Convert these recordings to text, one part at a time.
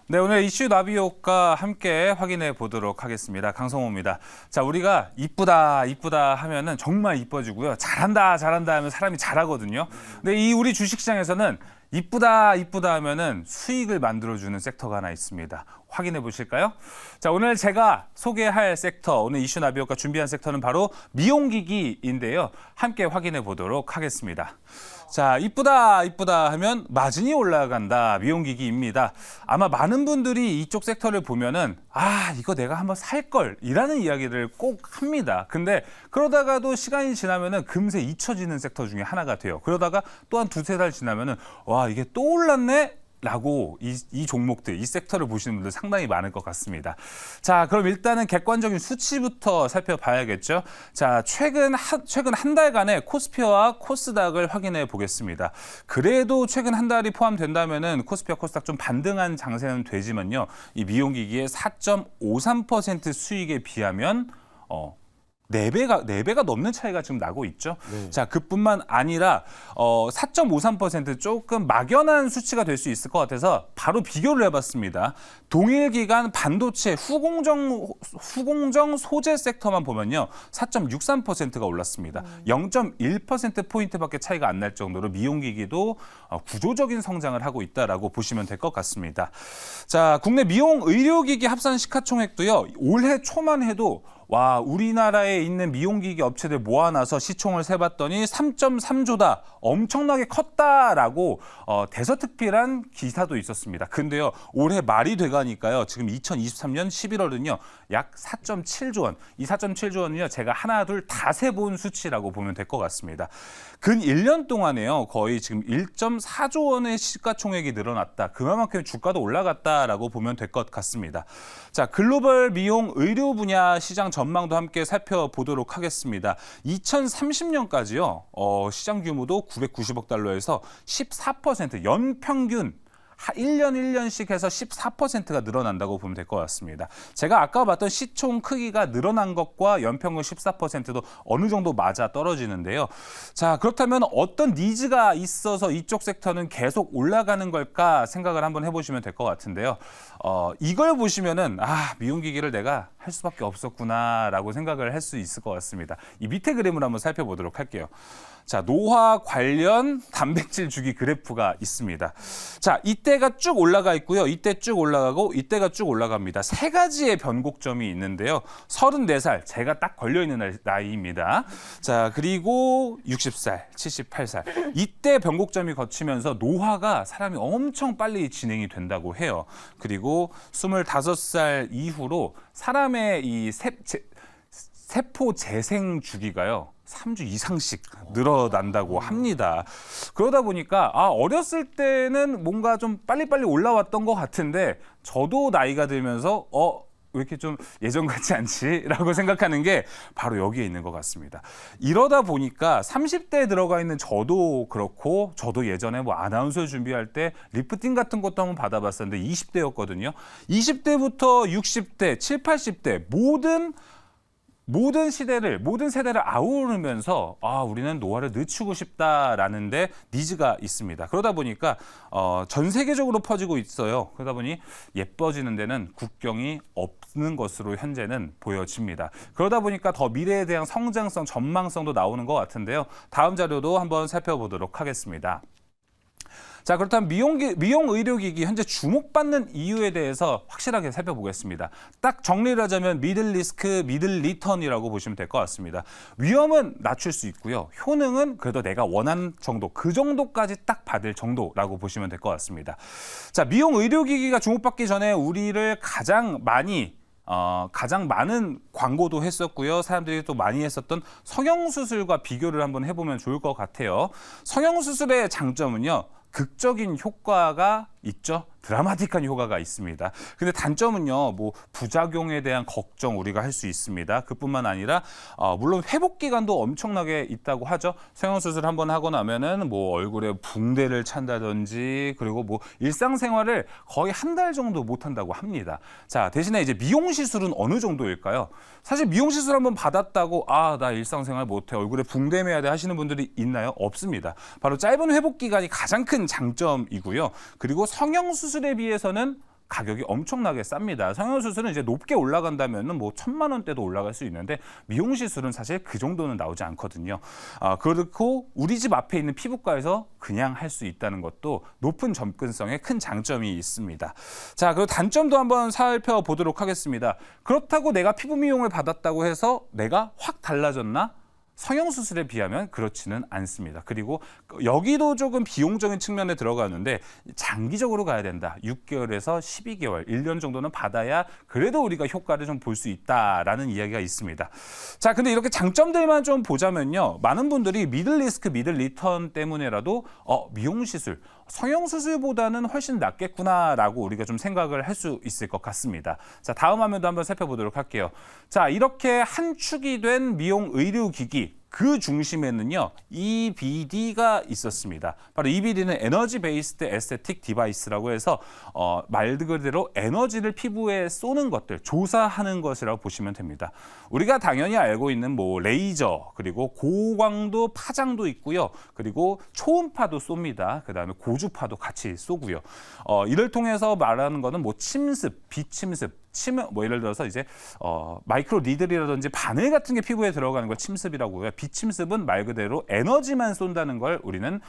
네, 오늘 이슈 나비효과 함께 확인해 보도록 하겠습니다. 강성호입니다. 자, 우리가 이쁘다, 이쁘다 하면은 정말 이뻐지고요. 잘한다, 잘한다 하면 사람이 잘하거든요. 근데 이 우리 주식시장에서는 이쁘다, 이쁘다 하면은 수익을 만들어주는 섹터가 하나 있습니다. 확인해 보실까요? 자, 오늘 제가 소개할 섹터, 오늘 이슈 나비효과 준비한 섹터는 바로 미용기기인데요. 함께 확인해 보도록 하겠습니다. 자, 이쁘다, 이쁘다 하면 마진이 올라간다. 미용기기입니다. 아마 많은 분들이 이쪽 섹터를 보면은 이거 내가 한번 살 걸 이라는 이야기를 꼭 합니다. 근데 그러다가도 시간이 지나면은 금세 잊혀지는 섹터 중에 하나가 돼요. 그러다가 또 한 두세 달 지나면은 와, 이게 또 올랐네? 라고 이 종목들, 이 섹터를 보시는 분들 상당히 많을 것 같습니다. 자, 그럼 일단은 객관적인 수치부터 살펴봐야겠죠. 자, 최근 한 달간의 코스피와 코스닥을 확인해 보겠습니다. 그래도 최근 한 달이 포함된다면은 코스피와 코스닥 좀 반등한 장세는 되지만요. 이 미용기기의 4.53% 수익에 비하면 네 배가 넘는 차이가 지금 나고 있죠. 네. 자, 그뿐만 아니라 4.53% 조금 막연한 수치가 될 수 있을 것 같아서 바로 비교를 해봤습니다. 동일 기간 반도체 후공정 소재 섹터만 보면요, 4.63%가 올랐습니다. 0.1%포인트밖에 차이가 안 날 정도로 미용기기도 구조적인 성장을 하고 있다라고 보시면 될 것 같습니다. 자, 국내 미용 의료기기 합산 시가총액도요, 올해 초만 해도 우리나라에 있는 미용기기 업체들 모아놔서 시총을 세봤더니 3.3조다. 엄청나게 컸다라고 대서특필한 기사도 있었습니다. 근데요, 올해 말이 돼가니까요, 지금 2023년 11월은요, 약 4.7조 원. 이 4.7조 원은요, 제가 하나, 둘 다 세본 수치라고 보면 될 것 같습니다. 근 1년 동안에요, 거의 지금 1.4조 원의 시가총액이 늘어났다. 그만큼 주가도 올라갔다라고 보면 될 것 같습니다. 자, 글로벌 미용 의료 분야 시장 전망도 함께 살펴보도록 하겠습니다. 2030년까지요, 시장 규모도 990억 달러에서 14% 연평균 1년씩 해서 14%가 늘어난다고 보면 될 것 같습니다. 제가 아까 봤던 시총 크기가 늘어난 것과 연평균 14%도 어느 정도 맞아 떨어지는데요. 자, 그렇다면 어떤 니즈가 있어서 이쪽 섹터는 계속 올라가는 걸까 생각을 한번 해보시면 될 것 같은데요. 이걸 보시면은 미용기기를 내가 할 수밖에 없었구나라고 생각을 할 수 있을 것 같습니다. 이 밑에 그림을 한번 살펴보도록 할게요. 자, 노화 관련 단백질 주기 그래프가 있습니다. 자, 이때가 쭉 올라가 있고요. 이때 쭉 올라가고 이때가 쭉 올라갑니다. 세 가지의 변곡점이 있는데요. 34살, 제가 딱 걸려있는 나이입니다. 자, 그리고 60살, 78살. 이때 변곡점이 거치면서 노화가 사람이 엄청 빨리 진행이 된다고 해요. 그리고 25살 이후로 사람의 이 세포 재생 주기가요, 3주 이상씩 늘어난다고 합니다. 그러다 보니까 어렸을 때는 뭔가 좀 빨리빨리 올라왔던 것 같은데 저도 나이가 들면서 왜 이렇게 좀 예전 같지 않지? 라고 생각하는 게 바로 여기에 있는 것 같습니다. 이러다 보니까 30대에 들어가 있는 저도 그렇고, 저도 예전에 아나운서 준비할 때 리프팅 같은 것도 한번 받아봤었는데 20대였거든요. 20대부터 60대, 7, 80대 모든 세대를 아우르면서 우리는 노화를 늦추고 싶다라는 데 니즈가 있습니다. 그러다 보니까 전 세계적으로 퍼지고 있어요. 그러다 보니 예뻐지는 데는 국경이 없는 것으로 현재는 보여집니다. 그러다 보니까 더 미래에 대한 성장성, 전망성도 나오는 것 같은데요. 다음 자료도 한번 살펴보도록 하겠습니다. 자, 그렇다면 미용 의료기기 현재 주목받는 이유에 대해서 확실하게 살펴보겠습니다. 딱 정리를 하자면 미들 리스크, 미들 리턴이라고 보시면 될 것 같습니다. 위험은 낮출 수 있고요. 효능은 그래도 내가 원하는 정도, 그 정도까지 딱 받을 정도라고 보시면 될 것 같습니다. 자, 미용 의료기기가 주목받기 전에 우리를 가장 많은 광고도 했었고요. 사람들이 또 많이 했었던 성형수술과 비교를 한번 해보면 좋을 것 같아요. 성형수술의 장점은요, 극적인 효과가 있죠. 드라마틱한 효과가 있습니다. 근데 단점은요, 부작용에 대한 걱정 우리가 할 수 있습니다. 그뿐만 아니라 물론 회복 기간도 엄청나게 있다고 하죠. 성형수술 한번 하고 나면은 얼굴에 붕대를 찬다든지, 그리고 일상생활을 거의 한 달 정도 못 한다고 합니다. 자, 대신에 이제 미용 시술은 어느 정도일까요? 사실 미용 시술 한번 받았다고 나 일상생활 못해, 얼굴에 붕대 매야 돼 하시는 분들이 있나요? 없습니다. 바로 짧은 회복 기간이 가장 큰 장점이고요. 그리고 성형수술에 비해서는 가격이 엄청나게 쌉니다. 성형수술은 이제 높게 올라간다면은 뭐 1,000만 원대도 올라갈 수 있는데 미용 시술은 사실 그 정도는 나오지 않거든요. 그렇고 우리 집 앞에 있는 피부과에서 그냥 할 수 있다는 것도 높은 접근성에 큰 장점이 있습니다. 자, 그리고 단점도 한번 살펴보도록 하겠습니다. 그렇다고 내가 피부 미용을 받았다고 해서 내가 확 달라졌나? 성형수술에 비하면 그렇지는 않습니다. 그리고 여기도 조금 비용적인 측면에 들어가는데 장기적으로 가야 된다. 6개월에서 12개월, 1년 정도는 받아야 그래도 우리가 효과를 좀 볼 수 있다라는 이야기가 있습니다. 자, 근데 이렇게 장점들만 좀 보자면요. 많은 분들이 미들 리스크, 미들 리턴 때문에라도 미용시술, 성형수술보다는 훨씬 낫겠구나라고 우리가 좀 생각을 할 수 있을 것 같습니다. 자, 다음 화면도 한번 살펴보도록 할게요. 자, 이렇게 한 축이 된 미용 의료기기, 그 중심에는요, EBD가 있었습니다. 바로 EBD는 에너지 베이스드 에스테틱 디바이스라고 해서 말 그대로 에너지를 피부에 쏘는 것들, 조사하는 것이라고 보시면 됩니다. 우리가 당연히 알고 있는 뭐 레이저, 그리고 고광도 파장도 있고요. 그리고 초음파도 쏩니다. 그다음에 고주파도 같이 쏘고요. 이를 통해서 말하는 거는 뭐 침습, 비침습, 뭐 예를 들어서 이제 마이크로 니들이라든지 바늘 같은 게 피부에 들어가는 걸 침습이라고 해요. 비침습은 말 그대로 에너지만 쏜다는 걸 우리는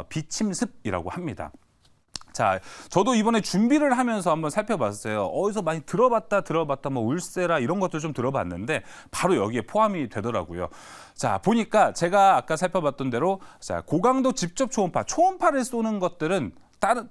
비침습이라고 합니다. 자, 저도 이번에 준비를 하면서 한번 살펴봤어요. 어디서 많이 들어봤다 뭐 울세라 이런 것들 좀 들어봤는데 바로 여기에 포함이 되더라고요. 자, 보니까 제가 아까 살펴봤던 대로 자, 고강도 직접 초음파를 쏘는 것들은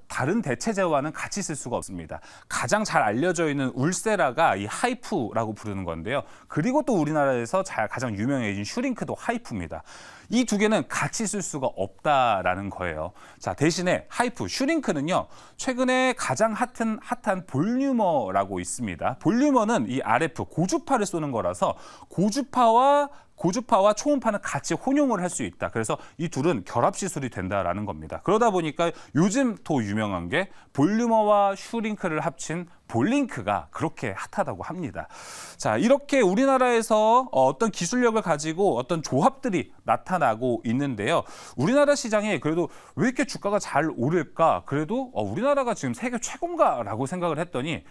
다른 대체제와는 같이 쓸 수가 없습니다. 가장 잘 알려져 있는 울세라가 이 하이프라고 부르는 건데요. 그리고 또 우리나라에서 가장 유명해진 슈링크도 하이프입니다. 이 두 개는 같이 쓸 수가 없다라는 거예요. 자, 대신에 하이프, 슈링크는요. 최근에 가장 핫한 볼륨어라고 있습니다. 볼륨어는 이 RF, 고주파를 쏘는 거라서 고주파와 초음파는 같이 혼용을 할 수 있다. 그래서 이 둘은 결합 시술이 된다라는 겁니다. 그러다 보니까 요즘 더 유명한 게 볼륨어와 슈링크를 합친 볼링크가 그렇게 핫하다고 합니다. 자, 이렇게 우리나라에서 어떤 기술력을 가지고 어떤 조합들이 나타나고 있는데요. 우리나라 시장에 그래도 왜 이렇게 주가가 잘 오를까? 그래도 우리나라가 지금 세계 최고인가라고 생각을 했더니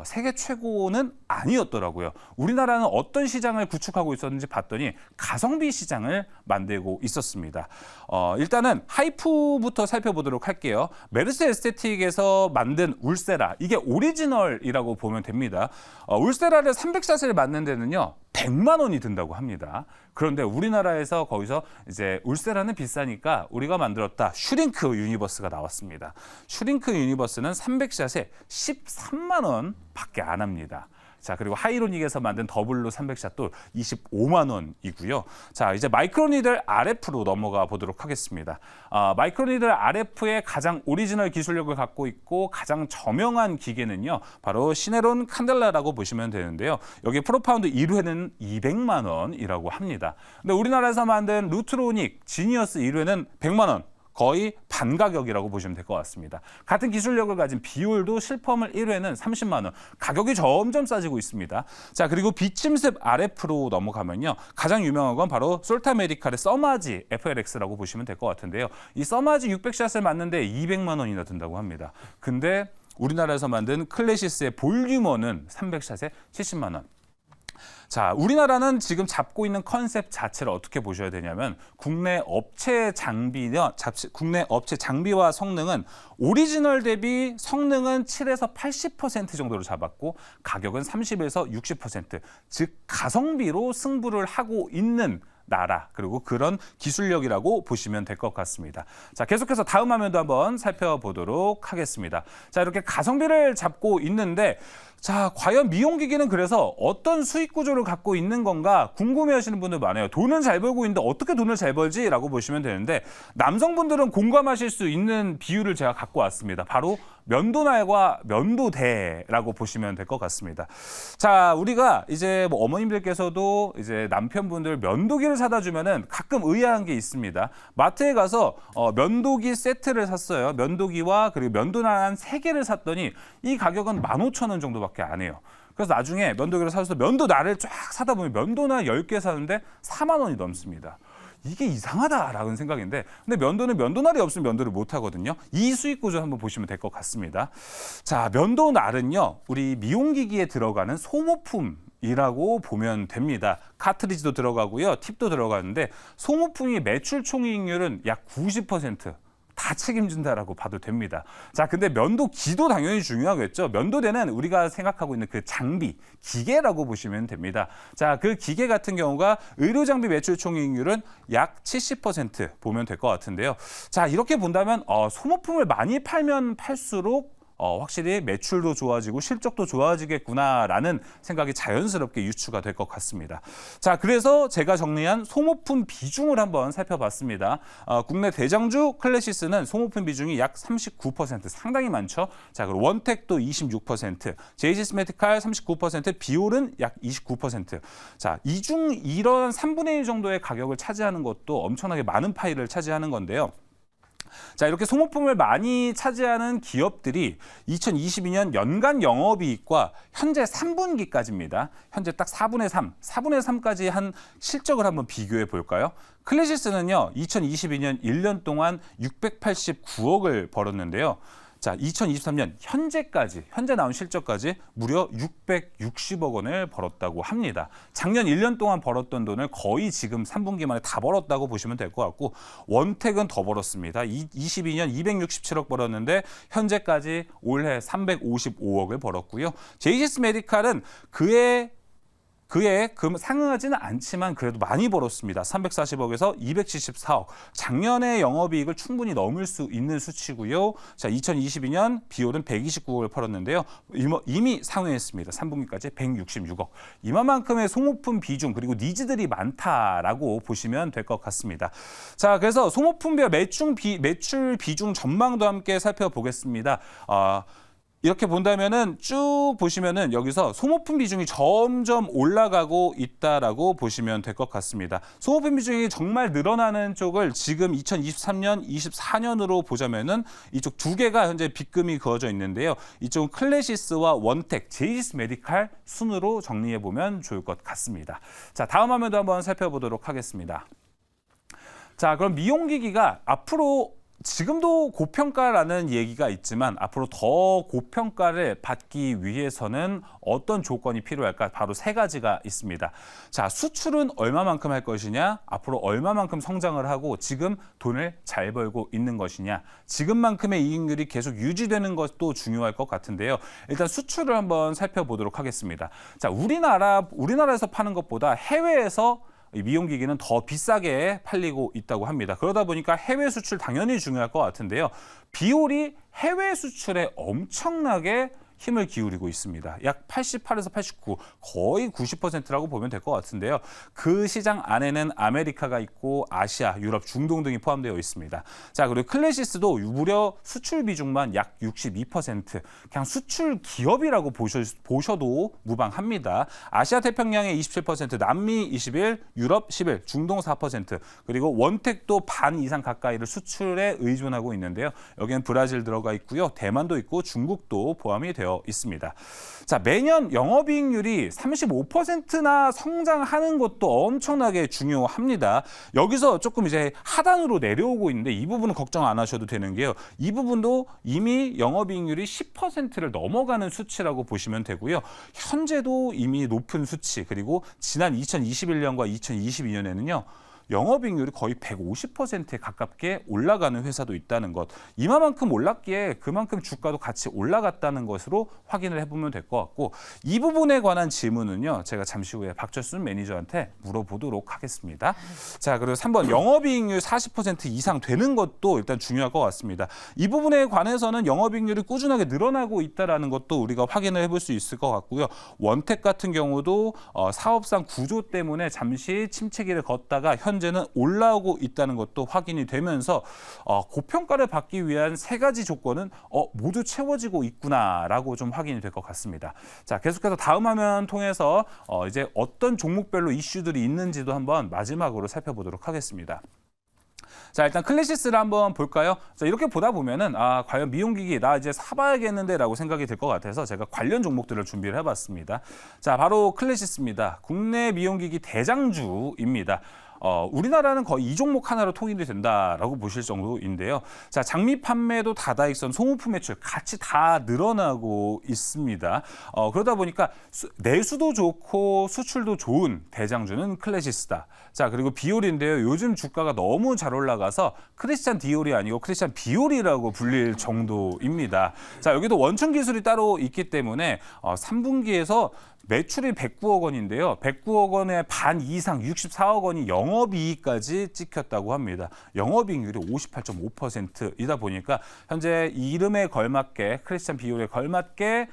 세계 최고는 아니었더라고요. 우리나라는 어떤 시장을 구축하고 있었는지 봤더니 가성비 시장을 만들고 있었습니다. 일단은 하이프부터 살펴보도록 할게요. 메르스 에스테틱에서 만든 울세라, 이게 오리지널이라고 보면 됩니다. 울세라를 300샷을 맞는 데는요. 100만 원이 든다고 합니다. 그런데 우리나라에서 거기서 이제 울세라는 비싸니까 우리가 만들었다 슈링크 유니버스가 나왔습니다. 슈링크 유니버스는 300샷에 13만 원 밖에 안 합니다. 자, 그리고 하이로닉에서 만든 더블로 300샷도 25만 원이고요. 자, 이제 마이크로니들 RF로 넘어가 보도록 하겠습니다. 마이크로니들 RF의 가장 오리지널 기술력을 갖고 있고 가장 저명한 기계는요. 바로 시네론 칸델라라고 보시면 되는데요. 여기 프로파운드 1회는 200만 원이라고 합니다. 근데 우리나라에서 만든 루트로닉 지니어스 1회는 100만 원. 거의 반 가격이라고 보시면 될 것 같습니다. 같은 기술력을 가진 비올도 실펌을 1회는 30만 원. 가격이 점점 싸지고 있습니다. 자, 그리고 비침습 RF로 넘어가면요. 가장 유명한 건 바로 솔타메디칼의 써마지 FLX라고 보시면 될 것 같은데요. 이 써마지 600샷을 맞는데 200만 원이나 든다고 합니다. 근데 우리나라에서 만든 클래시스의 볼륨어는 300샷에 70만 원. 자, 우리나라는 지금 잡고 있는 컨셉 자체를 어떻게 보셔야 되냐면 국내 업체 장비와 성능은 오리지널 대비 성능은 7에서 80% 정도로 잡았고 가격은 30에서 60%, 즉 가성비로 승부를 하고 있는 나라, 그리고 그런 기술력이라고 보시면 될 것 같습니다. 자, 계속해서 다음 화면도 한번 살펴보도록 하겠습니다. 자, 이렇게 가성비를 잡고 있는데 자, 과연 미용기기는 그래서 어떤 수익 구조를 갖고 있는 건가 궁금해하시는 분들 많아요. 돈은 잘 벌고 있는데 어떻게 돈을 잘 벌지라고 보시면 되는데 남성분들은 공감하실 수 있는 비유를 제가 갖고 왔습니다. 바로 면도날과 면도대라고 보시면 될 것 같습니다. 자, 우리가 이제 뭐 어머님들께서도 이제 남편분들 면도기를 사다 주면은 가끔 의아한 게 있습니다. 마트에 가서 면도기 세트를 샀어요. 면도기와 그리고 면도날 한 3개를 샀더니 이 가격은 15,000원 정도밖에 안 해요. 그래서 나중에 면도기를 사서 면도날을 쫙 사다 보면 면도날 10개 사는데 4만 원이 넘습니다. 이게 이상하다라는 생각인데, 근데 면도는 면도날이 없으면 면도를 못 하거든요. 이 수익 구조 한번 보시면 될 것 같습니다. 자, 면도날은요, 우리 미용기기에 들어가는 소모품이라고 보면 됩니다. 카트리지도 들어가고요, 팁도 들어가는데 소모품이 매출 총이익률은 약 90%. 다 책임진다라고 봐도 됩니다. 자, 근데 면도기도 당연히 중요하겠죠. 면도대는 우리가 생각하고 있는 그 장비, 기계라고 보시면 됩니다. 자, 그 기계 같은 경우가 의료장비 매출 총이익률은 약 70% 보면 될 것 같은데요. 자, 이렇게 본다면 소모품을 많이 팔면 팔수록 확실히 매출도 좋아지고 실적도 좋아지겠구나라는 생각이 자연스럽게 유추가 될 것 같습니다. 자, 그래서 제가 정리한 소모품 비중을 한번 살펴봤습니다. 국내 대장주 클래시스는 소모품 비중이 약 39%, 상당히 많죠. 자, 그리고 원택도 26%, 제이지스 메디칼 39%, 비올은 약 29%. 자, 이런 3분의 1 정도의 가격을 차지하는 것도 엄청나게 많은 파일을 차지하는 건데요. 자, 이렇게 소모품을 많이 차지하는 기업들이 2022년 연간 영업이익과 현재 3분기까지입니다. 현재 딱 4분의 3, 4분의 3까지 한 실적을 한번 비교해 볼까요? 클래시스는요, 2022년 1년 동안 689억을 벌었는데요. 자, 2023년 현재 나온 실적까지 무려 660억 원을 벌었다고 합니다. 작년 1년 동안 벌었던 돈을 거의 지금 3분기 만에 다 벌었다고 보시면 될 것 같고, 원택은 더 벌었습니다. 22년 267억 벌었는데 현재까지 올해 355억을 벌었고요. 제이지스 메디칼은 그에 상응하지는 않지만 그래도 많이 벌었습니다. 340억에서 274억. 작년의 영업이익을 충분히 넘을 수 있는 수치고요. 자, 2022년 비올은 129억을 벌었는데요. 이미 상회했습니다. 3분기까지 166억. 이만큼의 소모품 비중 그리고 니즈들이 많다라고 보시면 될 것 같습니다. 자, 그래서 소모품별 매출 비중 전망도 함께 살펴보겠습니다. 이렇게 본다면은 쭉 보시면은 여기서 소모품 비중이 점점 올라가고 있다라고 보시면 될 것 같습니다. 소모품 비중이 정말 늘어나는 쪽을 지금 2023년, 24년으로 보자면은 이쪽 두 개가 현재 빗금이 그어져 있는데요. 이쪽은 클래시스와 원택, 제이지스 메디칼 순으로 정리해 보면 좋을 것 같습니다. 자, 다음 화면도 한번 살펴보도록 하겠습니다. 자, 그럼 미용기기가 앞으로 지금도 고평가라는 얘기가 있지만 앞으로 더 고평가를 받기 위해서는 어떤 조건이 필요할까? 바로 세 가지가 있습니다. 자, 수출은 얼마만큼 할 것이냐? 앞으로 얼마만큼 성장을 하고 지금 돈을 잘 벌고 있는 것이냐? 지금만큼의 이익률이 계속 유지되는 것도 중요할 것 같은데요. 일단 수출을 한번 살펴보도록 하겠습니다. 자, 우리나라에서 파는 것보다 해외에서 미용기기는 더 비싸게 팔리고 있다고 합니다. 그러다 보니까 해외 수출 당연히 중요할 것 같은데요. 비올이 해외 수출에 엄청나게 힘을 기울이고 있습니다. 약 88에서 89, 거의 90%라고 보면 될 것 같은데요. 그 시장 안에는 아메리카가 있고 아시아, 유럽, 중동 등이 포함되어 있습니다. 자, 그리고 클래시스도 무려 수출 비중만 약 62%, 그냥 수출 기업이라고 보셔도 무방합니다. 아시아 태평양의 27%, 남미 21, 유럽 11, 중동 4%, 그리고 원택도 반 이상 가까이를 수출에 의존하고 있는데요. 여기는 브라질 들어가 있고요. 대만도 있고 중국도 포함이 되어 있습니다. 자, 매년 영업이익률이 35%나 성장하는 것도 엄청나게 중요합니다. 여기서 조금 이제 하단으로 내려오고 있는데 이 부분은 걱정 안 하셔도 되는 게요. 이 부분도 이미 영업이익률이 10%를 넘어가는 수치라고 보시면 되고요. 현재도 이미 높은 수치, 그리고 지난 2021년과 2022년에는요. 영업이익률이 거의 150%에 가깝게 올라가는 회사도 있다는 것. 이만큼 올랐기에 그만큼 주가도 같이 올라갔다는 것으로 확인을 해보면 될 것 같고, 이 부분에 관한 질문은요. 제가 잠시 후에 박철순 매니저한테 물어보도록 하겠습니다. 자, 그리고 3번 영업이익률 40% 이상 되는 것도 일단 중요할 것 같습니다. 이 부분에 관해서는 영업이익률이 꾸준하게 늘어나고 있다는 것도 우리가 확인을 해볼 수 있을 것 같고요. 원택 같은 경우도 사업상 구조 때문에 잠시 침체기를 걷다가 현재는 올라오고 있다는 것도 확인이 되면서 고평가를 받기 위한 세 가지 조건은 모두 채워지고 있구나라고 좀 확인이 될 것 같습니다. 자, 계속해서 다음 화면 통해서 이제 어떤 종목별로 이슈들이 있는지도 한번 마지막으로 살펴보도록 하겠습니다. 자, 일단 클래시스를 한번 볼까요? 자, 이렇게 보다 보면은 과연 미용기기 나 이제 사봐야겠는데라고 생각이 들 것 같아서 제가 관련 종목들을 준비를 해봤습니다. 자, 바로 클래시스입니다. 국내 미용기기 대장주입니다. 우리나라는 거의 이 종목 하나로 통일이 된다라고 보실 정도인데요. 자, 장미 판매도 다다익선, 소모품 매출 같이 다 늘어나고 있습니다. 그러다 보니까 내수도 좋고 수출도 좋은 대장주는 클래시스다. 자, 그리고 비올인데요. 요즘 주가가 너무 잘 올라가서 크리스찬 디올이 아니고 크리스찬 비올이라고 불릴 정도입니다. 자, 여기도 원천 기술이 따로 있기 때문에 3분기에서 매출이 109억 원인데요. 109억 원의 반 이상 64억 원이 영업이익까지 찍혔다고 합니다. 영업이익률이 58.5%이다 보니까 현재 이 이름에 걸맞게 크리스찬 비올에 걸맞게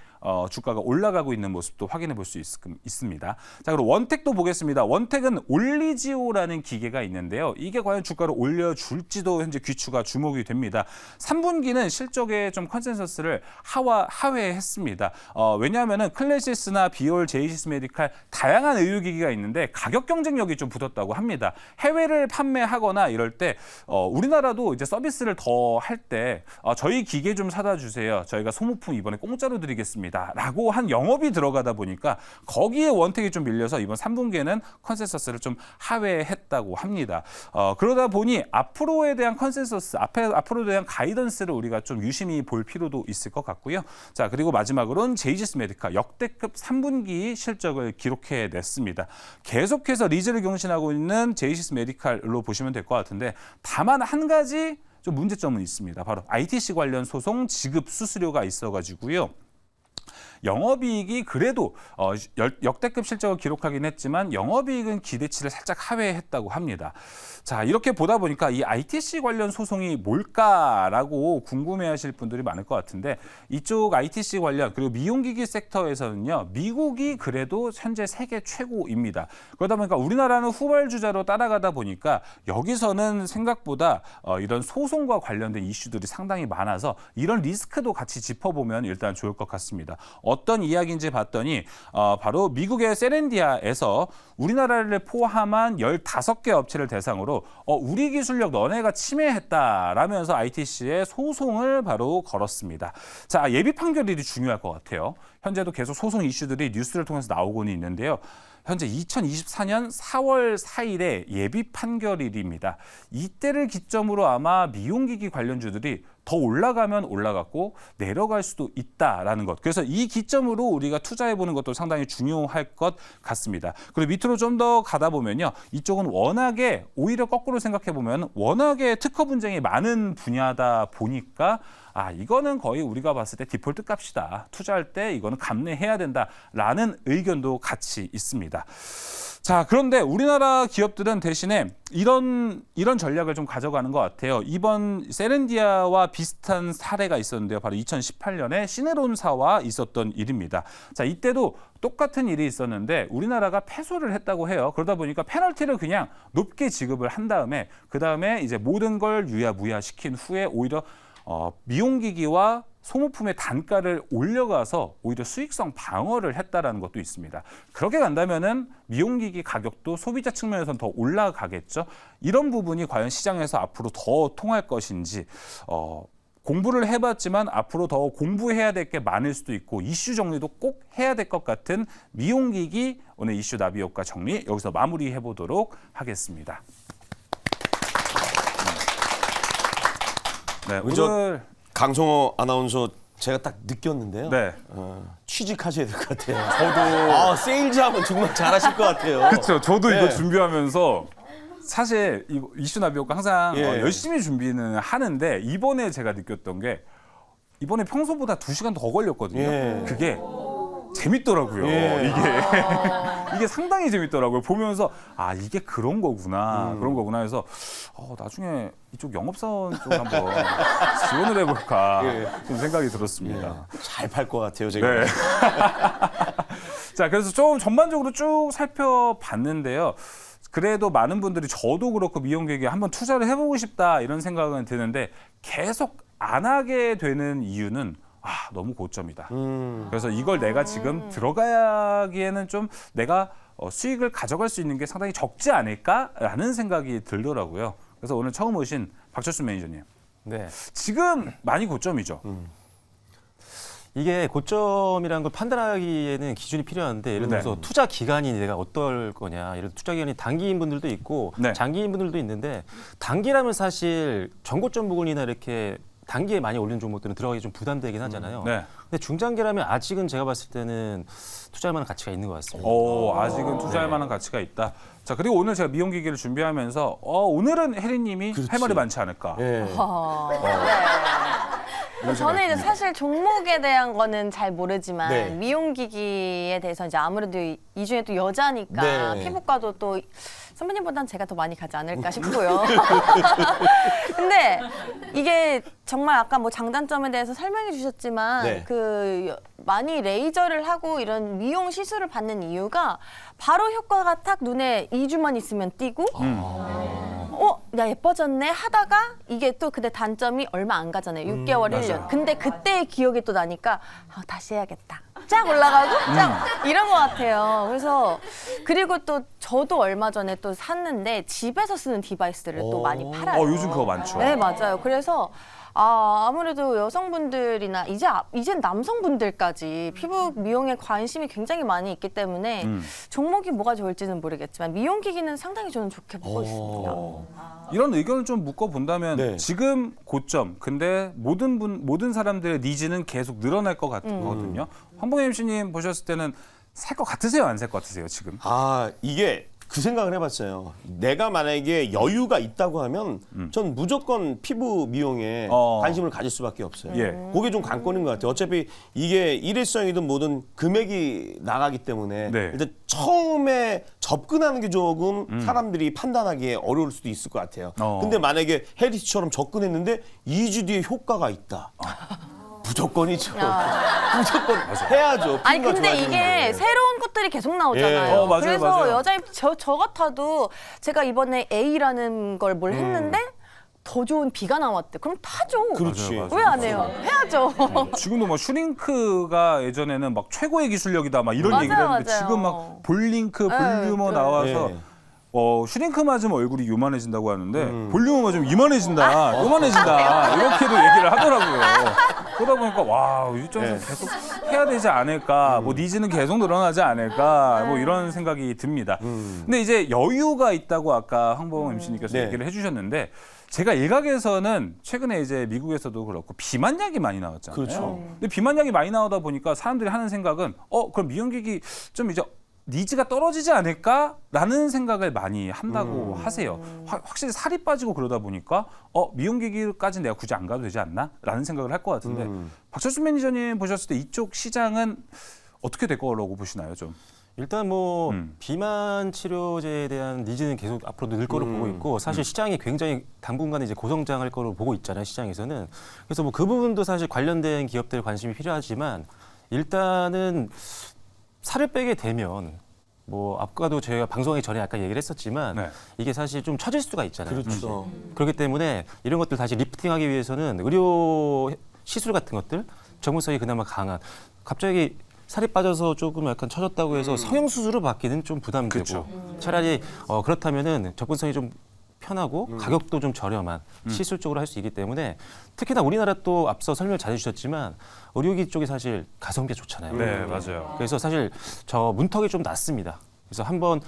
주가가 올라가고 있는 모습도 확인해 볼 수 있습니다. 자, 그리고 원택도 보겠습니다. 원택은 올리지오라는 기계가 있는데요. 이게 과연 주가를 올려줄지도 현재 귀추가 주목이 됩니다. 3분기는 실적에 좀 컨센서스를 하회했습니다. 왜냐하면은 클래시스나 비올, 제이시스 메디칼 다양한 의료기기가 있는데 가격 경쟁력이 좀 붙었다고 합니다. 해외를 판매하거나 이럴 때 우리나라도 이제 서비스를 더 할 때 저희 기계 좀 사다 주세요. 저희가 소모품 이번에 공짜로 드리겠습니다. 라고 한 영업이 들어가다 보니까 거기에 원택이 좀 밀려서 이번 3분기에는 컨센서스를 좀 하회했다고 합니다. 그러다 보니 앞으로에 대한 컨센서스, 앞으로에 대한 가이던스를 우리가 좀 유심히 볼 필요도 있을 것 같고요. 자, 그리고 마지막으로는 제이지스 메디카 역대급 3분기 실적을 기록해냈습니다. 계속해서 리즈를 경신하고 있는 제이지스 메디칼로 보시면 될 것 같은데 다만 한 가지 좀 문제점은 있습니다. 바로 ITC 관련 소송 지급 수수료가 있어가지고요. 영업이익이 그래도 역대급 실적을 기록하긴 했지만 영업이익은 기대치를 살짝 하회했다고 합니다. 자, 이렇게 보다 보니까 이 ITC 관련 소송이 뭘까라고 궁금해하실 분들이 많을 것 같은데 이쪽 ITC 관련 그리고 미용기기 섹터에서는요. 미국이 그래도 현재 세계 최고입니다. 그러다 보니까 우리나라는 후발주자로 따라가다 보니까 여기서는 생각보다 이런 소송과 관련된 이슈들이 상당히 많아서 이런 리스크도 같이 짚어보면 일단 좋을 것 같습니다. 어떤 이야기인지 봤더니 바로 미국의 세렌디아에서 우리나라를 포함한 15개 업체를 대상으로 우리 기술력 너네가 침해했다라면서 ITC에 소송을 바로 걸었습니다. 자, 예비 판결일이 중요할 것 같아요. 현재도 계속 소송 이슈들이 뉴스를 통해서 나오고는 있는데요. 현재 2024년 4월 4일에 예비 판결일입니다. 이때를 기점으로 아마 미용기기 관련주들이 더 올라가면 올라갔고 내려갈 수도 있다라는 것. 그래서 이 기점으로 우리가 투자해보는 것도 상당히 중요할 것 같습니다. 그리고 밑으로 좀 더 가다 보면요. 이쪽은 워낙에 오히려 거꾸로 생각해보면 워낙에 특허 분쟁이 많은 분야다 보니까 이거는 거의 우리가 봤을 때 디폴트 값이다. 투자할 때 이거는 감내해야 된다라는 의견도 같이 있습니다. 자, 그런데 우리나라 기업들은 대신에 이런 전략을 좀 가져가는 것 같아요. 이번 세렌디아와 비슷한 사례가 있었는데요. 바로 2018년에 시네론사와 있었던 일입니다. 자, 이때도 똑같은 일이 있었는데 우리나라가 패소를 했다고 해요. 그러다 보니까 페널티를 그냥 높게 지급을 한 다음에 그다음에 이제 모든 걸 유야무야시킨 후에 오히려 미용기기와 소모품의 단가를 올려가서 오히려 수익성 방어를 했다라는 것도 있습니다. 그렇게 간다면은 미용기기 가격도 소비자 측면에서는 더 올라가겠죠. 이런 부분이 과연 시장에서 앞으로 더 통할 것인지 공부를 해봤지만 앞으로 더 공부해야 될 게 많을 수도 있고 이슈 정리도 꼭 해야 될 것 같은 미용기기 오늘 이슈 나비효과 정리 여기서 마무리해 보도록 하겠습니다. 네, 오늘 강성호 아나운서 제가 딱 느꼈는데요. 네. 취직하셔야 될 것 같아요. 저도 세일즈 하면 정말 잘하실 것 같아요. 그렇죠. 저도 네. 이거 준비하면서 사실 이슈 나비효과 항상 예. 열심히 준비는 하는데 이번에 제가 느꼈던 게 이번에 평소보다 2시간 더 걸렸거든요. 예. 그게 재밌더라고요. 예. 이게 상당히 재밌더라고요. 보면서 이게 그런 거구나. 그런 거구나 해서 나중에 이쪽 영업사원 쪽 한번 지원을 해볼까 좀 생각이 들었습니다. 잘 팔 것 같아요, 제가. 네. 자, 그래서 좀 전반적으로 쭉 살펴봤는데요. 그래도 많은 분들이 저도 그렇고 미용기기에 한번 투자를 해보고 싶다 이런 생각은 드는데 계속 안 하게 되는 이유는 너무 고점이다. 그래서 이걸 내가 지금 들어가기에는 좀 내가 수익을 가져갈 수 있는 게 상당히 적지 않을까라는 생각이 들더라고요. 그래서 오늘 처음 오신 박철순 매니저님. 네. 지금 많이 고점이죠. 이게 고점이라는 걸 판단하기에는 기준이 필요한데 예를 들어서 네. 투자 기간이 내가 어떨 거냐. 예를 들어 투자 기간이 단기인 분들도 있고 네. 장기인 분들도 있는데 단기라면 사실 전고점 부근이나 이렇게 단기에 많이 올리는 종목들은 들어가기 좀 부담되긴 하잖아요. 네. 근데 중장기라면 아직은 제가 봤을 때는 투자할 만한 가치가 있는 것 같습니다. 아직은 투자할 만한 가치가 있다. 자, 그리고 오늘 제가 미용기기를 준비하면서 오늘은 혜리님이 할 말이 많지 않을까. 예. 저는 이제 사실 종목에 대한 거는 잘 모르지만 네. 미용기기에 대해서 이제 아무래도 이 중에 또 여자니까 네. 피부과도 또 선배님보다는 제가 더 많이 가지 않을까 싶고요. 근데 이게 정말 아까 뭐 장단점에 대해서 설명해 주셨지만 네. 많이 레이저를 하고 이런 미용 시술을 받는 이유가 바로 효과가 딱 눈에 2주만 있으면 띄고 나 예뻐졌네 하다가 이게 또 근데 단점이 얼마 안 가잖아요. 6개월, 1년. 근데 그때의 기억이 또 나니까 다시 해야겠다. 쫙 올라가고 쫙 이런 것 같아요. 그래서 그리고 또 저도 얼마 전에 또 샀는데 집에서 쓰는 디바이스를 또 많이 팔아요. 요즘 그거 많죠. 네, 맞아요. 그래서 아무래도 여성분들이나 이젠 남성분들까지 피부 미용에 관심이 굉장히 많이 있기 때문에 종목이 뭐가 좋을지는 모르겠지만 미용기기는 상당히 저는 좋게 보고 있습니다. 이런 의견을 좀 묶어본다면 네. 지금 고점, 근데 모든 사람들의 니즈는 계속 늘어날 것 같거든요. 황봉희 MC님 보셨을 때는 살 것 같으세요? 안 살 것 같으세요? 지금? 이게 그 생각을 해봤어요. 내가 만약에 여유가 있다고 하면 전 무조건 피부 미용에 관심을 가질 수밖에 없어요. 예. 그게 좀 관건인 것 같아요. 어차피 이게 일회성이든 뭐든 금액이 나가기 때문에 네. 일단 처음에 접근하는 게 조금 사람들이 판단하기에 어려울 수도 있을 것 같아요. 근데 만약에 해리스처럼 접근했는데 2주 뒤에 효과가 있다. 무조건이죠. 무조건 해야죠. 아니 피부가 근데 이게 좋아지는데. 새로운 것들이 계속 나오잖아요. 예. 맞아요, 그래서 맞아요. 여자인 저 같아도 제가 이번에 A라는 걸 뭘 했는데 더 좋은 B가 나왔대. 그럼 타죠. 그렇지. 맞아요. 왜 안 해요? 해야죠. 지금도 뭐 슈링크가 예전에는 막 최고의 기술력이다 막 이런 맞아요, 얘기를 했는데 맞아요. 지금 막 볼링크, 볼륨어 네. 나와서 네. 슈링크 맞으면 얼굴이 요만해진다고 하는데 볼륨어 맞으면 이만해진다, 요만해진다 이렇게도 얘기를 하더라고요. 그러다 보니까 와 일정에서 네. 계속 해야 되지 않을까, 뭐 니즈는 계속 늘어나지 않을까, 뭐 이런 생각이 듭니다. 근데 이제 여유가 있다고 아까 황봉 MC님께서 네. 얘기를 해주셨는데 제가 일각에서는 최근에 이제 미국에서도 그렇고 비만약이 많이 나왔잖아요. 그렇죠. 근데 비만약이 많이 나오다 보니까 사람들이 하는 생각은 그럼 미용기기 좀 이제 니즈가 떨어지지 않을까라는 생각을 많이 한다고 하세요. 확실히 살이 빠지고 그러다 보니까 미용기기까지 내가 굳이 안 가도 되지 않나?라는 생각을 할 것 같은데 박철순 매니저님 보셨을 때 이쪽 시장은 어떻게 될 거라고 보시나요, 좀? 일단 뭐 비만 치료제에 대한 니즈는 계속 앞으로도 늘 거로 보고 있고 사실 시장이 굉장히 당분간은 이제 고성장할 거로 보고 있잖아요, 시장에서는. 그래서 뭐 그 부분도 사실 관련된 기업들 관심이 필요하지만 일단은 살을 빼게 되면 뭐 아까도 저희가 방송하기 전에 아까 얘기를 했었지만 네. 이게 사실 좀 처질 수가 있잖아요. 그렇죠. 그렇기 때문에 이런 것들 다시 리프팅하기 위해서는 의료 시술 같은 것들 전문성이 그나마 강한 갑자기 살이 빠져서 조금 약간 처졌다고 해서 성형 수술을 받기는 좀 부담되고 그렇죠. 차라리 그렇다면은 접근성이 좀 편하고 가격도 좀 저렴한 시술 쪽으로 할 수 있기 때문에 특히나 우리나라 또 앞서 설명 잘 해주셨지만 의료기 쪽이 사실 가성비가 좋잖아요. 네, 맞아요. 그래서 사실 저 문턱이 좀 낮습니다. 그래서 한번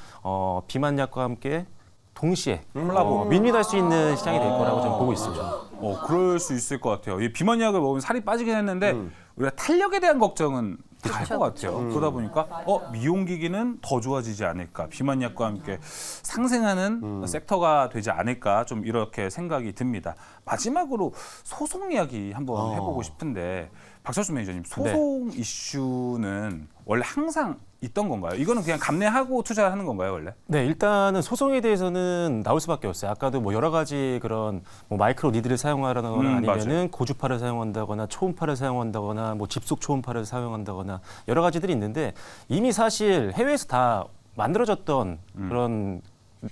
비만약과 함께 동시에 윈윈할 수 있는 시장이 될 거라고 저는 보고 있습니다. 그럴 수 있을 것 같아요. 이 비만약을 먹으면 살이 빠지긴 했는데 우리가 탄력에 대한 걱정은 다 할 것 같아요. 그러다 보니까 미용기기는 더 좋아지지 않을까, 비만약과 함께 상생하는 섹터가 되지 않을까, 좀 이렇게 생각이 듭니다. 마지막으로 소송 이야기 한번 해보고 싶은데 박철순 매니저님, 소송 이슈는 원래 항상 있던 건가요? 이거는 그냥 감내하고 투자하는 건가요, 원래? 네, 일단은 소송에 대해서는 나올 수밖에 없어요. 아까도 뭐 여러 가지 그런 뭐 마이크로 니드를 사용하거나 아니면은 맞아요. 고주파를 사용한다거나 초음파를 사용한다거나 뭐 집속 초음파를 사용한다거나 여러 가지들이 있는데 이미 사실 해외에서 다 만들어졌던 그런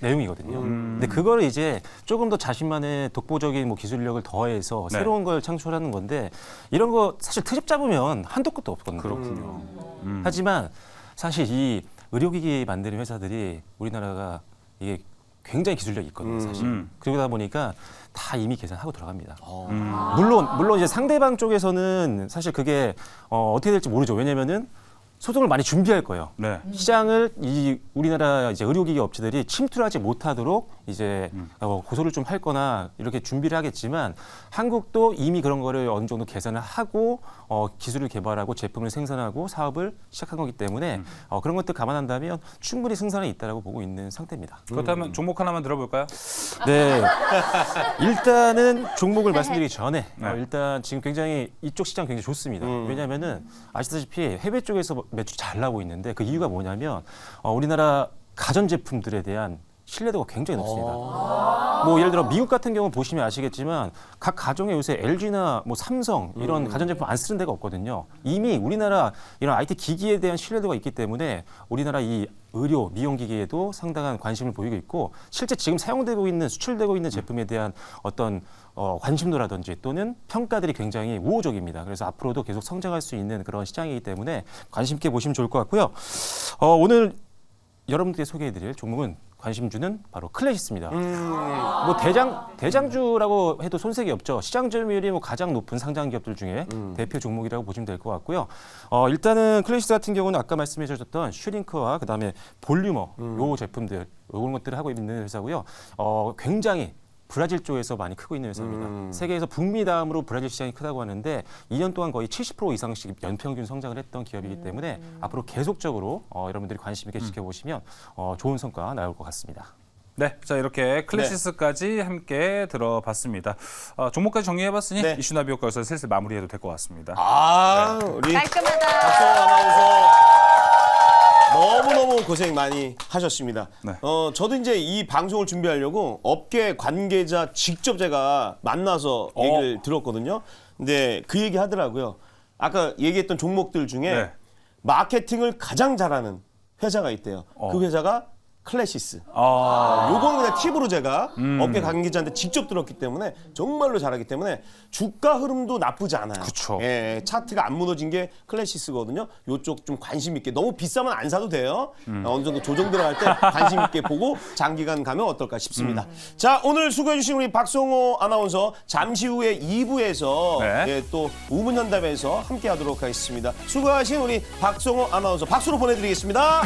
내용이거든요. 근데 그걸 이제 조금 더 자신만의 독보적인 뭐 기술력을 더해서 네. 새로운 걸 창출하는 건데 이런 거 사실 트집 잡으면 한도 끝도 없거든요. 그렇군요. 하지만 사실 이 의료기기 만드는 회사들이 우리나라가 이게 굉장히 기술력이 있거든요, 사실. 그러다 보니까 다 이미 계산하고 들어갑니다. 음. 물론 이제 상대방 쪽에서는 사실 그게 어떻게 될지 모르죠. 왜냐면은 소송을 많이 준비할 거예요. 네. 시장을 이 우리나라 이제 의료기기 업체들이 침투를 하지 못하도록 이제 고소를 좀 할거나 이렇게 준비를 하겠지만 한국도 이미 그런 거를 어느 정도 계산을 하고 기술을 개발하고 제품을 생산하고 사업을 시작한 거기 때문에 그런 것들 감안한다면 충분히 승산이 있다라고 보고 있는 상태입니다. 그렇다면 종목 하나만 들어볼까요? 네. 일단은 종목을 말씀드리기 전에 네. 일단 지금 굉장히 이쪽 시장 굉장히 좋습니다. 왜냐하면은 아시다시피 해외 쪽에서 매출이 잘 나오고 있는데 그 이유가 뭐냐면 우리나라 가전 제품들에 대한 신뢰도가 굉장히 높습니다. 뭐 예를 들어 미국 같은 경우 보시면 아시겠지만 각 가정에 요새 LG나 뭐 삼성 이런 가전제품 안 쓰는 데가 없거든요. 이미 우리나라 이런 IT 기기에 대한 신뢰도가 있기 때문에 우리나라 이 의료 미용기기에도 상당한 관심을 보이고 있고 실제 지금 사용되고 있는 수출되고 있는 제품에 대한 어떤 관심도라든지 또는 평가들이 굉장히 우호적입니다. 그래서 앞으로도 계속 성장할 수 있는 그런 시장이기 때문에 관심 있게 보시면 좋을 것 같고요. 오늘 여러분들께 소개해드릴 종목은 관심주는 바로 클래시스입니다. 뭐 대장주라고 해도 손색이 없죠. 시장 점유율이 뭐 가장 높은 상장 기업들 중에 대표 종목이라고 보시면 될 것 같고요. 일단은 클래시스 같은 경우는 아까 말씀해 주셨던 슈링크와 그다음에 볼류머 요 제품들 이런 것들을 하고 있는 회사고요. 굉장히 브라질 쪽에서 많이 크고 있는 회사입니다. 세계에서 북미 다음으로 브라질 시장이 크다고 하는데 2년 동안 거의 70% 이상씩 연평균 성장을 했던 기업이기 때문에 앞으로 계속적으로 여러분들이 관심 있게 지켜보시면 좋은 성과 나올 것 같습니다. 네, 자 이렇게 클래시스까지 함께 들어봤습니다. 종목까지 정리해봤으니 네. 이슈나비 효과에서 슬슬 마무리해도 될 것 같습니다. 우리 깔끔하다. 박성호 아나운서 너무너무 고생 많이 하셨습니다. 네. 저도 이제 이 방송을 준비하려고 업계 관계자 직접 제가 만나서 얘기를 들었거든요. 근데 그 얘기 하더라고요. 아까 얘기했던 종목들 중에 네. 마케팅을 가장 잘하는 회사가 있대요. 그 회사가 클래시스. 요거는 그냥 팁으로 제가 업계 관계자한테 직접 들었기 때문에 정말로 잘하기 때문에 주가 흐름도 나쁘지 않아요. 그쵸. 예, 차트가 안 무너진 게 클래시스거든요. 요쪽 좀 관심 있게 너무 비싸면 안 사도 돼요. 어느 정도 조정 들어갈 때 관심 있게 보고 장기간 가면 어떨까 싶습니다. 자, 오늘 수고해 주신 우리 박성호 아나운서 잠시 후에 2부에서 네. 또 우문현답에서 함께 하도록 하겠습니다. 수고하신 우리 박성호 아나운서 박수로 보내드리겠습니다.